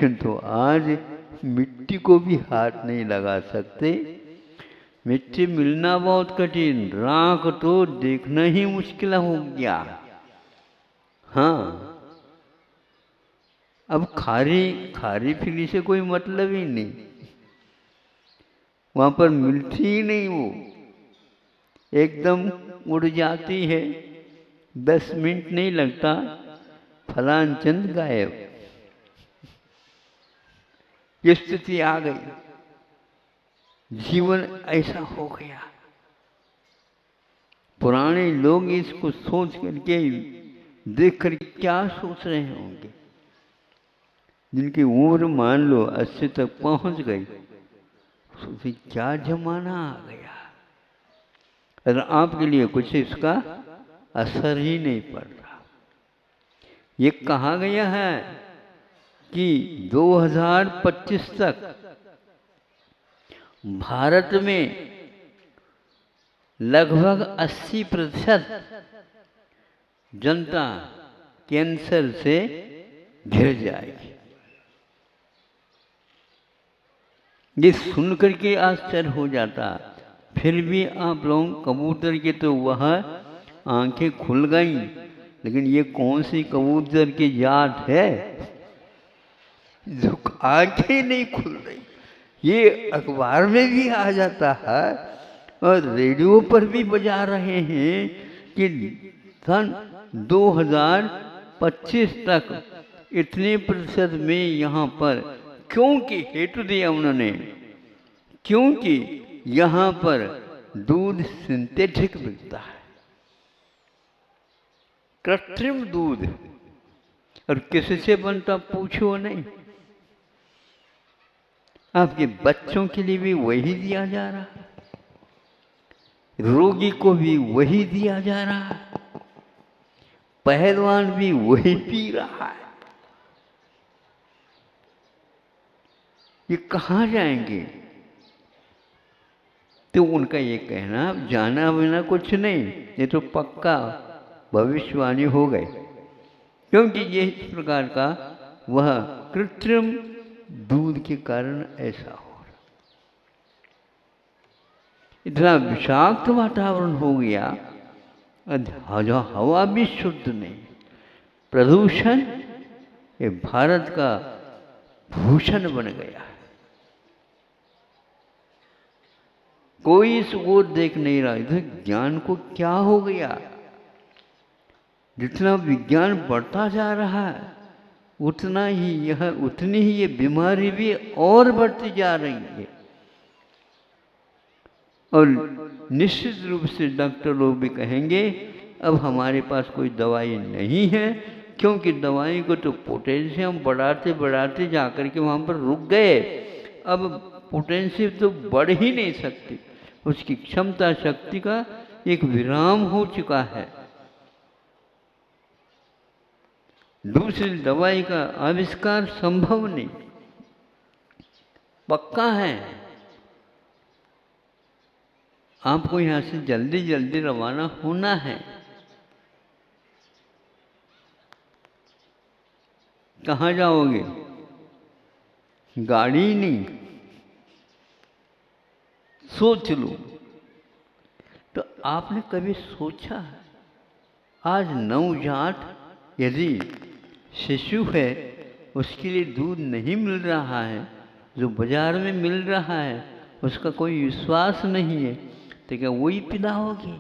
लेकिन तो आज मिट्टी को भी हाथ नहीं लगा सकते। मिट्टी मिलना बहुत कठिन, राख तो देखना ही मुश्किल हो गया। हाँ, अब खारी खारी फिरी से कोई मतलब ही नहीं, वहां पर मिलती ही नहीं, वो एकदम उड़ जाती है। 10 मिनट नहीं लगता, फलान चंद गायब। ये स्थिति आ गई, जीवन ऐसा हो गया। पुराने लोग इसको सोच करके देख कर क्या सोच रहे होंगे, जिनकी उम्र मान लो 80 तक पहुंच गई, सोचे क्या जमाना आ गया। और आपके लिए कुछ इसका असर ही नहीं पड़ रहा। ये कहा गया है कि 2025 तक भारत में लगभग 80% जनता कैंसर से घिर जाएगी। ये सुनकर के आश्चर्य हो जाता। फिर भी आप लोग कबूतर के तो वह आंखें खुल गई, लेकिन ये कौन सी कबूतर की जात है जो आंखें नहीं खुल रही। ये अखबार में भी आ जाता है और रेडियो पर भी बजा रहे हैं कि सन 2025 तक इतने प्रतिशत में यहाँ पर, क्योंकि हेतु दिया उन्होंने, क्योंकि यहाँ पर दूध सिंथेटिक बिकता है, कृत्रिम दूध, और किससे बनता पूछो नहीं। आपके बच्चों के लिए भी वही दिया जा रहा है, रोगी को भी वही दिया जा रहा है, पहलवान भी वही पी रहा है। ये कहाँ जाएंगे? तो उनका ये कहना जाना बिना कुछ नहीं, ये तो पक्का भविष्यवाणी हो गई, क्योंकि ये इस प्रकार का वह कृत्रिम दूध के कारण ऐसा हो रहा। इतना विषाक्त वातावरण हो गया, हवा भी शुद्ध नहीं। प्रदूषण ये भारत का भूषण बन गया। कोई इस ओर देख नहीं रहा। इधर ज्ञान को क्या हो गया? जितना विज्ञान बढ़ता जा रहा है उतना ही उतनी ही ये बीमारी भी और बढ़ती जा रही है। और निश्चित रूप से डॉक्टर लोग भी कहेंगे अब हमारे पास कोई दवाई नहीं है, क्योंकि दवाई को तो पोटेंशियम बढ़ाते बढ़ाते जाकर के वहाँ पर रुक गए। अब पोटेंशियम तो बढ़ ही नहीं सकती, उसकी क्षमता शक्ति का एक विराम हो चुका है। दूसरी दवाई का आविष्कार संभव नहीं, पक्का है। आपको यहाँ से जल्दी जल्दी रवाना होना है। कहाँ जाओगे? गाड़ी नहीं, सोच लो। तो आपने कभी सोचा है आज नवजात यदि शिशु है उसके लिए दूध नहीं मिल रहा है, जो बाजार में मिल रहा है उसका कोई विश्वास नहीं है, तो क्या वही पिलाओगे?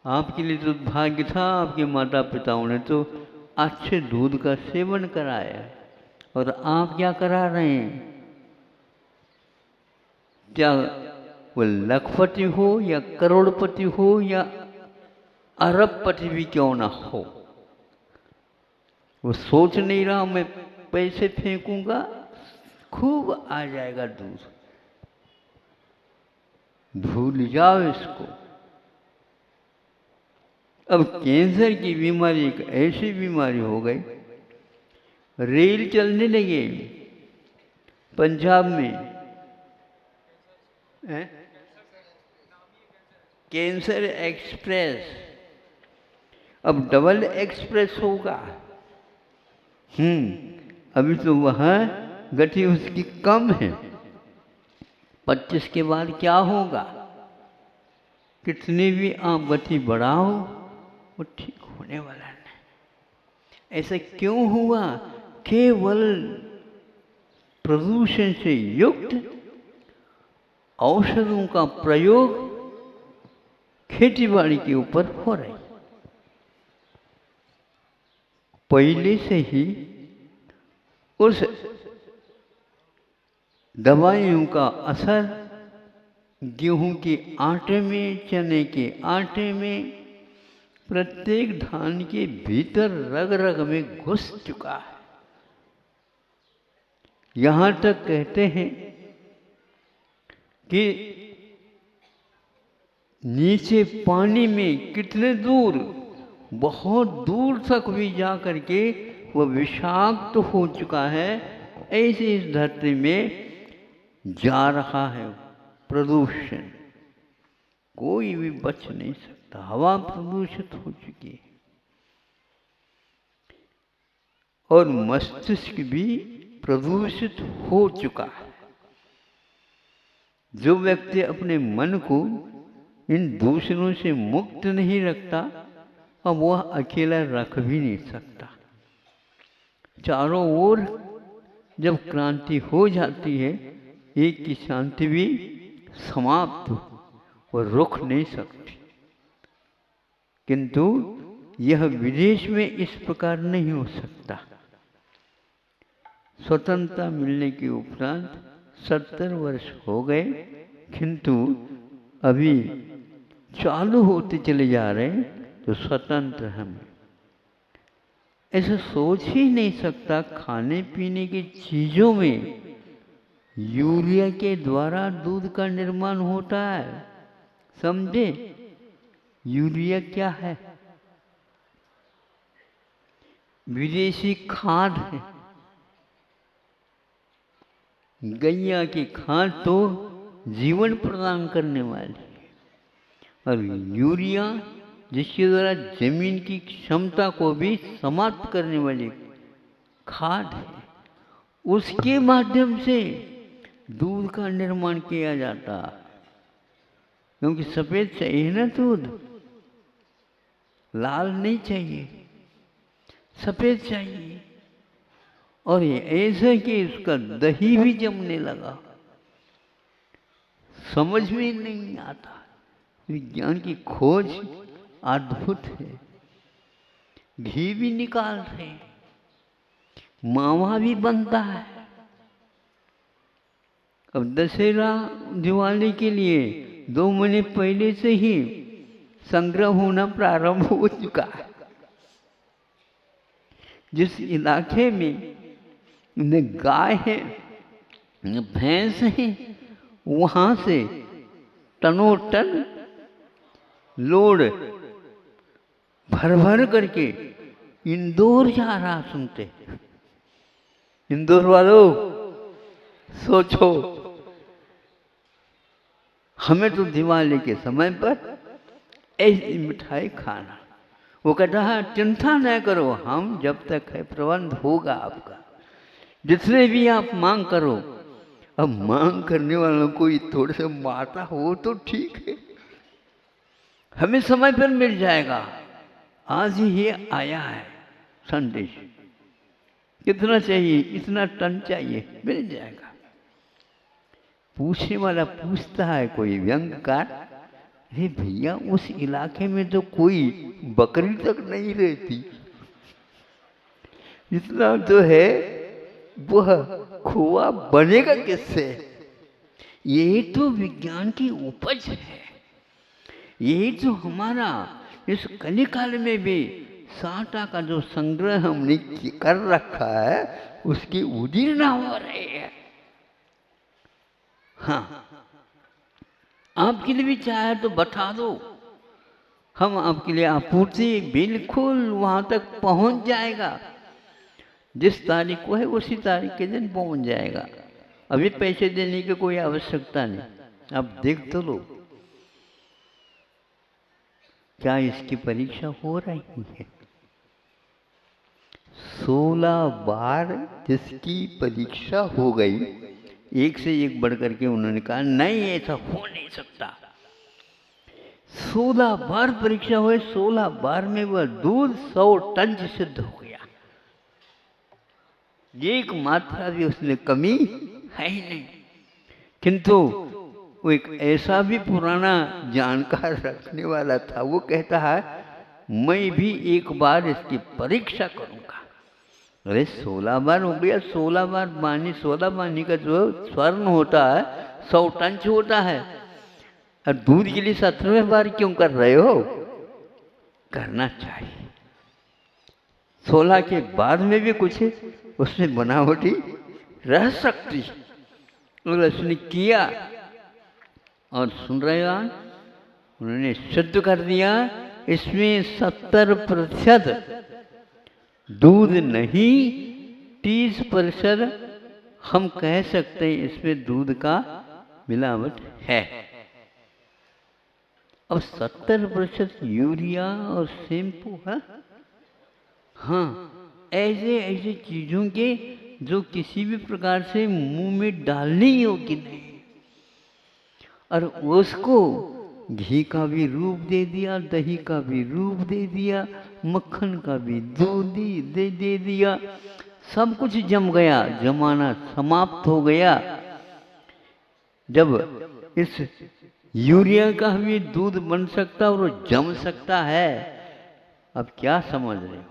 आपके लिए तो भाग्य था, आपके माता पिताओं ने तो अच्छे दूध का सेवन कराया, और आप क्या करा रहे हैं? क्या वो लखपति हो या करोड़पति हो या अरबपति भी क्यों ना हो, वो सोच नहीं रहा मैं पैसे फेंकूंगा खूब आ जाएगा दूध। भूल जाओ इसको। अब कैंसर की बीमारी एक ऐसी बीमारी हो गई, रेल चलने लगे पंजाब में, कैंसर एक्सप्रेस, अब डबल एक्सप्रेस होगा। अभी तो वह गति उसकी कम है। 25 के बाद क्या होगा? कितनी भी आप गति बढ़ाओ वो ठीक होने वाला नहीं। ऐसा क्यों हुआ? केवल प्रदूषण से युक्त औषधों का प्रयोग खेतीबाड़ी के ऊपर हो रहा है। पहले से ही उस दवाइयों का असर गेहूं के आटे में, चने के आटे में, प्रत्येक धान के भीतर रग रग में घुस चुका है। यहाँ तक कहते हैं कि नीचे पानी में कितने दूर, बहुत दूर तक भी जा करके वह विषाक्त तो हो चुका है। ऐसे इस धरती में जा रहा है प्रदूषण, कोई भी बच नहीं सकता। हवा प्रदूषित हो चुकी है और मस्तिष्क भी प्रदूषित हो चुका है। जो व्यक्ति अपने मन को इन दूषणों से मुक्त नहीं रखता, अब वह अकेला रख भी नहीं सकता। चारों ओर जब क्रांति हो जाती है, एक की शांति भी समाप्त और रुक नहीं सकती। किंतु यह विदेश में इस प्रकार नहीं हो सकता। स्वतंत्रता मिलने के उपरांत 70 वर्ष हो गए, किंतु अभी चालू होते चले जा रहे हैं तो स्वतंत्र हम। ऐसा सोच ही नहीं सकता खाने पीने की चीजों में यूरिया के द्वारा दूध का निर्माण होता है। समझे? यूरिया क्या है? विदेशी खाद है। गैया की खाद तो जीवन प्रदान करने वाली है, और यूरिया जिसके द्वारा जमीन की क्षमता को भी समाप्त करने वाली खाद है। उसके माध्यम से दूध का निर्माण किया जाता, क्योंकि सफेद चाहिए ना दूध, लाल नहीं चाहिए, सफेद चाहिए। और ये ऐसे कि उसका दही भी जमने लगा। समझ में नहीं आता। विज्ञान की खोज अद्भुत है। घी भी निकाल रहे, मावा भी बनता है। अब दशहरा दिवाली के लिए 2 महीने पहले से ही संग्रह होना प्रारंभ हो चुका है। जिस इलाके में न गाय है न भैंस है, वहां से टनोटन लोड भर भर करके इंदौर जा रहा। सुनते इंदौर वालों, सोचो, हमें तो दिवाली के समय पर ऐसी मिठाई खाना। वो कहता है चिंता न करो, हम जब तक है प्रबंध होगा आपका, जितने भी आप मांग करो। अब मांग करने वालों को थोड़े से माता हो तो ठीक है, हमें समय पर मिल जाएगा। आज ही ये आया है संदेश, कितना चाहिए, इतना टन चाहिए, मिल जाएगा। पूछने वाला पूछता है, कोई व्यंगकार, अरे भैया उस इलाके में तो कोई बकरी तक नहीं रहती, इतना तो है, वह खोआ बनेगा किससे? यही तो विज्ञान की उपज है। यही तो हमारा इस कलिकाल में भी साटा का जो संग्रह हमने कर रखा है, उसकी उदीर्णा हो रही है। हाँ, आपके लिए भी चाहे तो बता दो, हम आपके लिए आपूर्ति बिल्कुल वहां तक पहुंच जाएगा। जिस तारीख को है उसी तारीख के दिन पहुंच जाएगा। अभी पैसे देने की कोई आवश्यकता नहीं। अब देख तो लो, क्या इसकी परीक्षा हो रही है? 16 बार जिसकी परीक्षा हो गई, एक से एक बढ़ करके उन्होंने कहा नहीं ऐसा हो नहीं सकता। 16 बार परीक्षा हुए, 16 बार में वह दूध 100 टन सिद्ध हो गया। एक मात्रा भी उसमें कमी है ही नहीं। किंतु वो एक ऐसा भी पुराना जानकार रखने वाला था, वो कहता है मैं भी एक बार इसकी परीक्षा करूंगा। अरे 16 बार हो गया, 16 बार पानी, 16 पानी का जो स्वर्ण होता है 100 टन होता है, और दूध के लिए 17वें बार क्यों कर रहे हो? करना चाहिए। 16 के बाद में भी कुछ उसमें बनावटी रह सकती, और उसने किया। और सुन रहे हो, उन्होंने सिद्ध कर दिया इसमें 70% दूध नहीं, 30% हम कह सकते हैं इसमें दूध का मिलावट है। अब 70% यूरिया और शैम्पू है। हाँ, ऐसे ऐसे चीजों के जो किसी भी प्रकार से मुंह में डालने योग्य नहीं, और उसको घी का भी रूप दे दिया, दही का भी रूप दे दिया, मक्खन का भी दूध दे दिया, सब कुछ जम गया, जमाना समाप्त हो गया। जब इस यूरिया का भी दूध बन सकता और वो जम सकता है, अब क्या समझ रहे हो?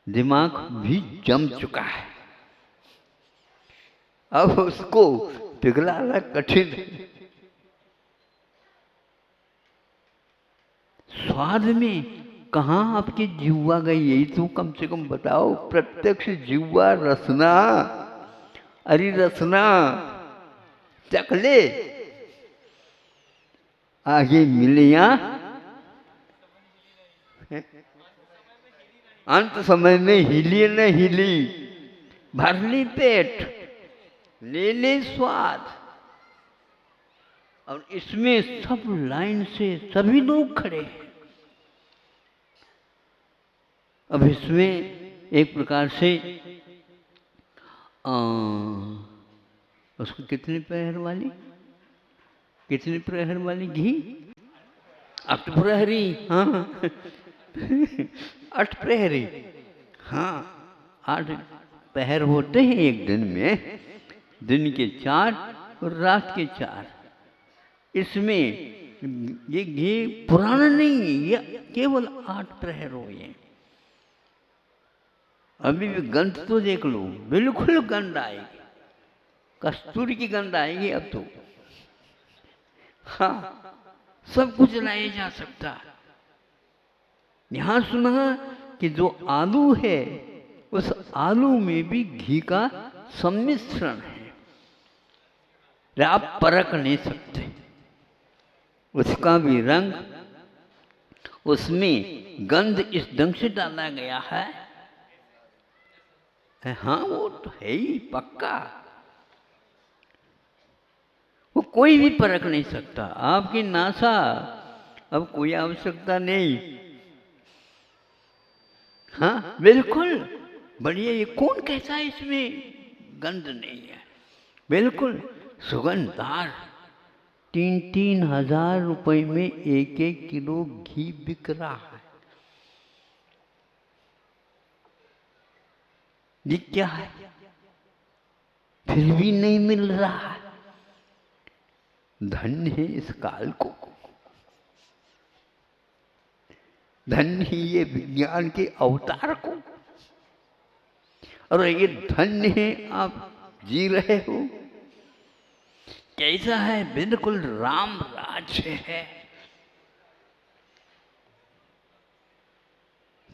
दिमाग भी जम चुका है, अब उसको पिघलाना कठिन है। स्वाद में कहाँ आपकी जीवा गई, यही तो कम से कम बताओ। प्रत्यक्ष जीवा रसना, अरे रसना चकले, आगे मिलिया अंत समय में हिली न हिली, भर ली पेट, ले ले स्वाद। और इसमें सब लाइन से सभी लोग खड़े हैं। अब इसमें एक प्रकार से उसको कितने प्रहर वाली घी, 8 प्रहरी, हाँ 8 प्रहरी, हाँ 8 पहर होते हैं एक दिन में, दिन के 4 और रात के 4। इसमें ये घी पुराना नहीं है, ये केवल 8 प्रहर हुए हैं। अभी भी गंध तो देख लो, बिल्कुल गंध आएगी, कस्तूरी की गंध आएगी अब तो। हाँ, सब कुछ लाया जा सकता। यहां सुना कि जो आलू है उस आलू में भी घी का सम्मिश्रण है, आप परख नहीं सकते। उसका भी रंग, उसमें गंध इस ढंग से डाला गया है, हाँ वो तो है ही पक्का, वो कोई भी परख नहीं सकता। आपकी नासा अब कोई आवश्यकता नहीं। हाँ बिल्कुल बढ़िया, ये कौन कहता है इसमें गंध नहीं है? बिल्कुल सुगंधदार। 3-3 हजार रुपए में 1-1 किलो घी बिक रहा है। ये क्या है? फिर भी नहीं मिल रहा है। धन्य है इस काल को, धन्य ही ये विज्ञान के अवतार को, और ये धन्य है आप जी रहे हो। कैसा है? बिल्कुल राम राज्य है।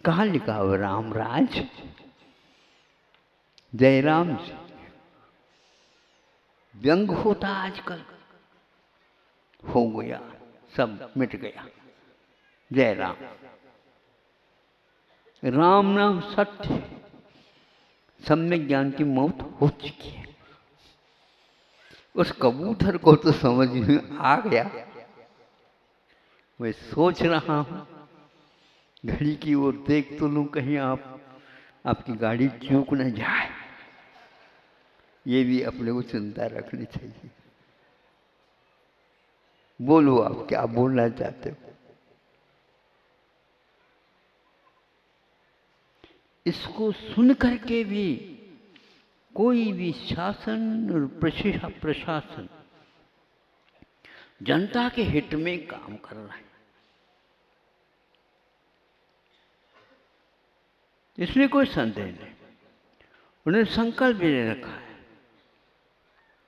कहाँ लिखा हुआ राम राज? जयराम जी व्यंग होता आजकल, हो गया, सब मिट गया। जय राम, राम नाम सत्य, सम्यक ज्ञान की मौत हो चुकी है। उस कबूतर को तो समझ में आ गया। मैं सोच रहा हूं घड़ी की ओर देख तो लूं, कहीं आप आपकी गाड़ी चूक न जाए, ये भी अपने को चिंता रखनी चाहिए। बोलो आप क्या बोलना चाहते हो। इसको सुन करके भी कोई भी शासन और प्रशासन जनता के हित में काम कर रहा है, इसमें कोई संदेह नहीं। उन्हें संकल्प भी ले रखा है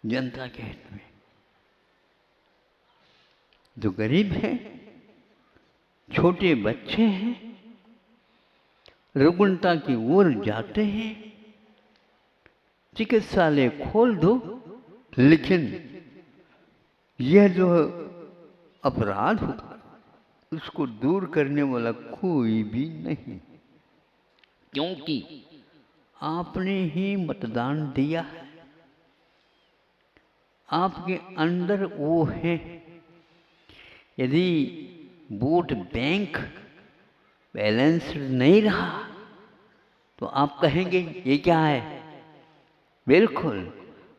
जनता के हित में। जो गरीब हैं, छोटे बच्चे हैं, रुग्णता की ओर जाते हैं, चिकित्सालय खोल दो, लेकिन यह जो अपराध होगा उसको दूर करने वाला कोई भी नहीं, क्योंकि आपने ही मतदान दिया है। आपके अंदर वो है। यदि वोट बैंक बैलेंस नहीं रहा तो आप कहेंगे ये क्या है। बिल्कुल,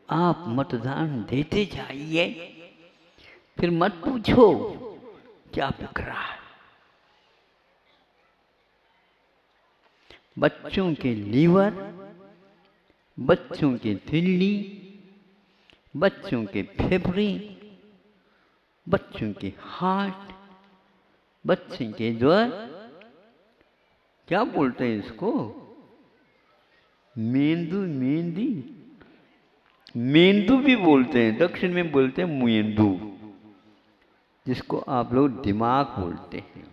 आप मतदान देते जाइए, फिर मत पूछो क्या बिक रहा है। बच्चों के लीवर, बच्चों के दिल्ली, बच्चों के फेफड़े, बच्चों के हार्ट, बच्चों के ज्वर, क्या बोलते हैं इसको, मेंदू भी बोलते हैं, दक्षिण में बोलते हैं मेंदू, जिसको आप लोग दिमाग बोलते हैं।